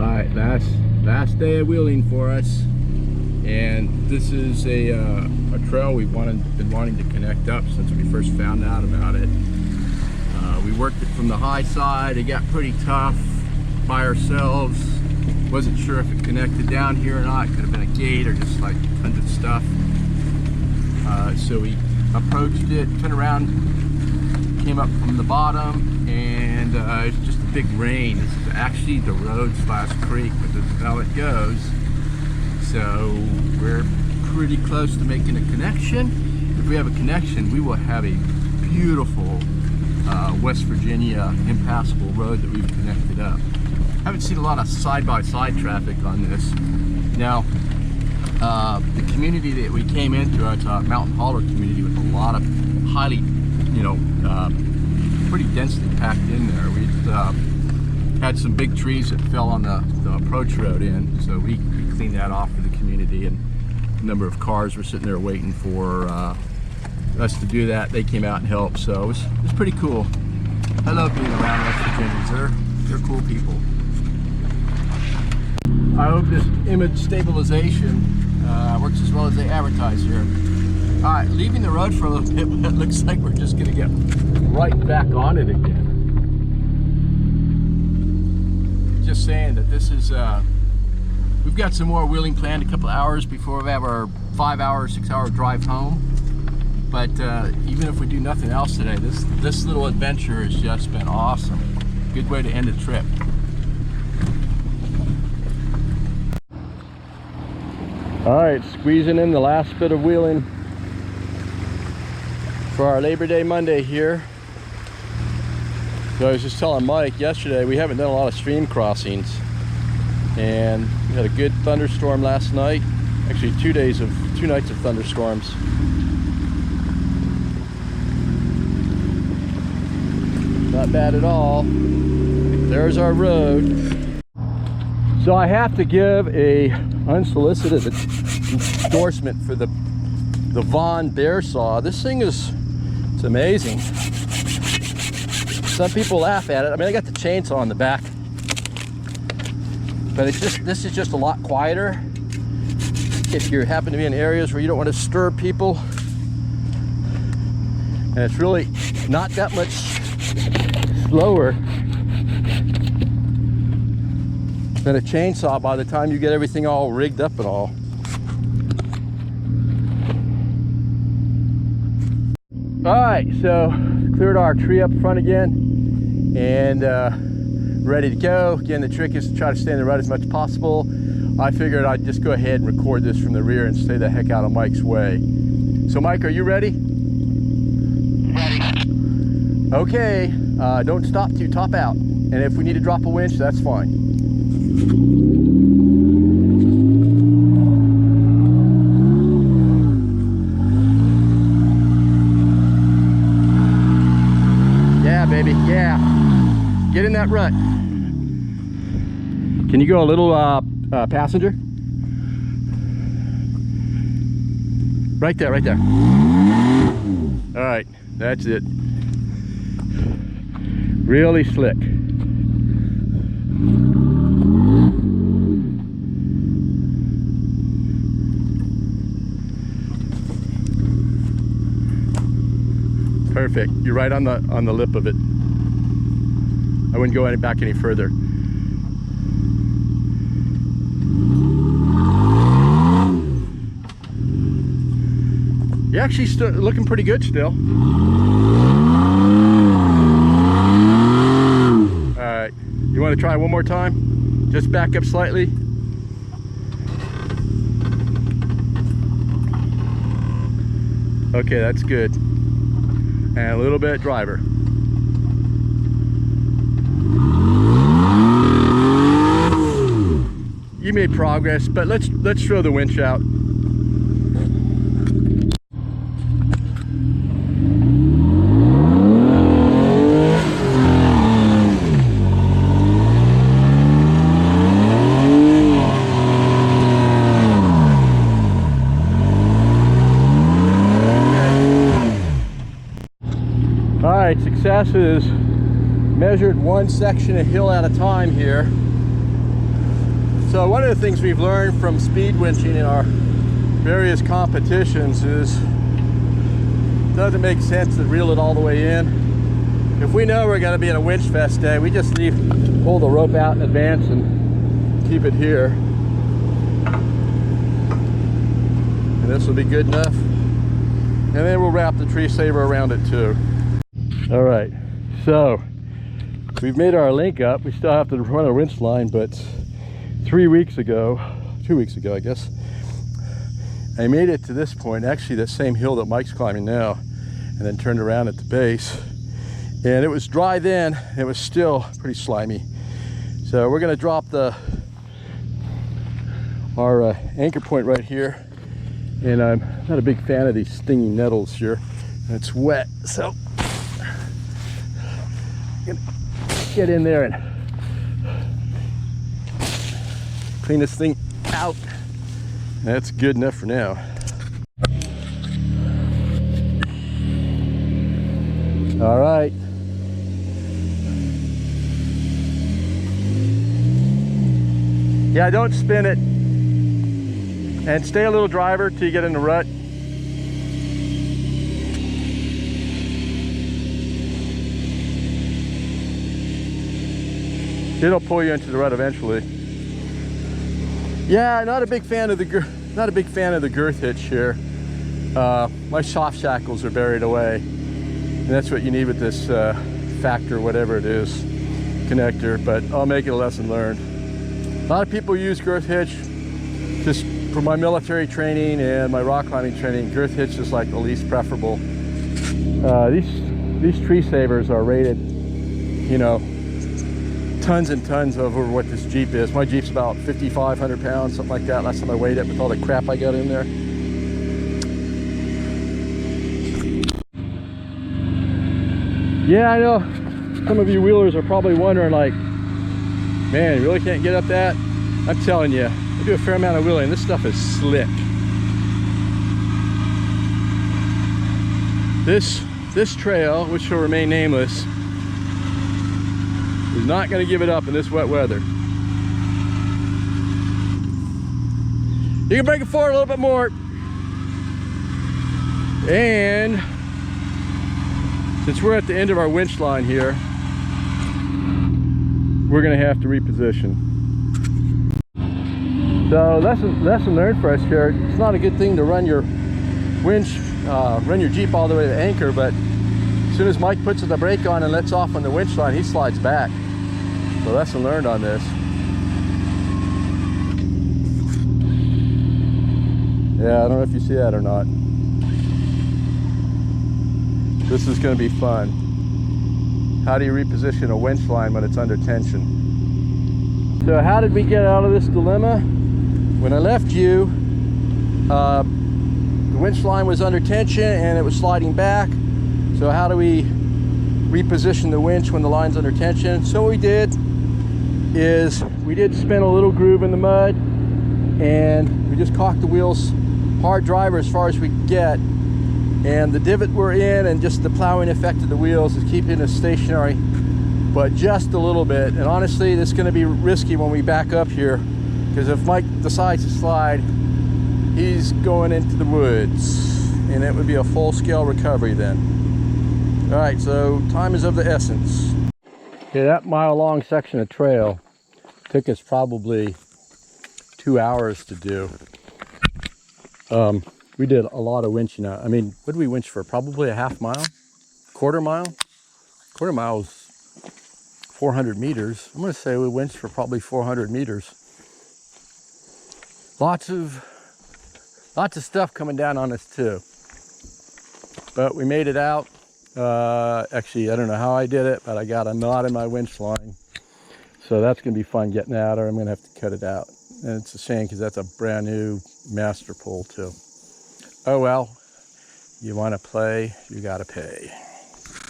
Alright, last day of wheeling for us, and this is a trail we've been wanting to connect up since we first found out about it. We worked it from the high side. It got pretty tough by ourselves. Wasn't sure if it connected down here or not. Could have been a gate or just like tons of stuff. So we approached it, turned around, came up from the bottom, and it's just a big rain. This is actually the road/creek, but this is how it goes. So we're pretty close to making a connection. If we have a connection, we will have a beautiful West Virginia impassable road that we've connected up. Haven't seen a lot of side-by-side traffic on this. Now, the community that we came into, it's a mountain hauler community with a lot of highly, pretty densely packed in there. We had some big trees that fell on the approach road in, so we cleaned that off for the community, and a number of cars were sitting there waiting for us to do that. They came out and helped, so it was pretty cool. I love being around West Virginians. They're cool people. I hope this image stabilization works as well as they advertise here. All right, leaving the road for a little bit, but it looks like we're just gonna get right back on it again. Just saying that this is, we've got some more wheeling planned, a couple hours before we have our 5-hour, 6-hour drive home. But even if we do nothing else today, this little adventure has just been awesome. Good way to end a trip. All right, squeezing in the last bit of wheeling for our Labor Day Monday here. So I was just telling Mike yesterday, we haven't done a lot of stream crossings, and we had a good thunderstorm last night. Actually, 2 nights of thunderstorms. Not bad at all. There's our road. So I have to give a unsolicited endorsement for the Vaughn bear saw. This thing it's amazing. Some people laugh at it. I mean, I got the chainsaw on the back, but this is just a lot quieter. If you happen to be in areas where you don't want to disturb people, and it's really not that much slower than a chainsaw by the time you get everything all rigged up and all. All right, so cleared our tree up front again and ready to go. Again, the trick is to try to stay in the rut as much as possible. I figured I'd just go ahead and record this from the rear and stay the heck out of Mike's way. So Mike, are you ready? Ready. Okay, don't stop till you top out. And if we need to drop a winch, that's fine. Yeah, baby, yeah. Get in that rut. Can you go a little passenger? Right there, right there. All right, that's it. Really slick. Perfect. You're right on the lip of it. I wouldn't go back any further. You're actually still looking pretty good still. Alright, you want to try one more time? Just back up slightly. Okay, that's good. And a little bit driver. You made progress, but let's throw the winch out. Alright, success is measured one section of hill at a time here. So one of the things we've learned from speed winching in our various competitions is it doesn't make sense to reel it all the way in. If we know we're going to be in a Winchfest day, we just pull the rope out in advance and keep it here. And this will be good enough. And then we'll wrap the tree saver around it too. All right, so we've made our link up. We still have to run a winch line, but 2 weeks ago, I guess, I made it to this point, actually that same hill that Mike's climbing now, and then turned around at the base. And it was dry then, and it was still pretty slimy. So we're gonna drop our anchor point right here. And I'm not a big fan of these stinging nettles here. And it's wet, so I'm gonna get in there and clean this thing out. That's good enough for now. All right. Yeah, don't spin it. And stay a little driver till you get in the rut. It'll pull you into the rut eventually. Yeah, not a big fan of the girth hitch here. My soft shackles are buried away, and that's what you need with this factor, whatever it is, connector. But I'll make it a lesson learned. A lot of people use girth hitch. Just for my military training and my rock climbing training, girth hitch is like the least preferable. These tree savers are rated, you know, tons and tons over what this Jeep is. My Jeep's about 5,500 pounds, something like that. Last time I weighed it with all the crap I got in there. Yeah, I know some of you wheelers are probably wondering, like, man, you really can't get up that? I'm telling you, I do a fair amount of wheeling. This stuff is slick. This trail, which will remain nameless, is not going to give it up in this wet weather. You can bring it forward a little bit more. And since we're at the end of our winch line here, we're going to have to reposition. So lesson learned for us here. It's not a good thing to run your winch, run your Jeep all the way to the anchor, but as soon as Mike puts the brake on and lets off on the winch line, he slides back. So lesson learned on this. Yeah, I don't know if you see that or not. This is going to be fun. How do you reposition a winch line when it's under tension? So how did we get out of this dilemma? When I left you, the winch line was under tension and it was sliding back. So how do we reposition the winch when the line's under tension? So what we did is we did spin a little groove in the mud, and we just cocked the wheels hard driver as far as we could get. And the divot we're in and just the plowing effect of the wheels is keeping us stationary, but just a little bit. And honestly, this is going to be risky when we back up here, because if Mike decides to slide, he's going into the woods, and it would be a full-scale recovery then. All right, so time is of the essence. Okay, that mile-long section of trail took us probably 2 hours to do. We did a lot of winching out. I mean, what did we winch for? Probably a half mile? Quarter mile? Quarter mile was 400 meters. I'm going to say we winched for probably 400 meters. Lots of stuff coming down on us too. But we made it out. Actually, I don't know how I did it, but I got a knot in my winch line. So that's going to be fun getting out, or I'm going to have to cut it out. And it's a shame because that's a brand new master pull too. Oh well, you want to play, you got to pay.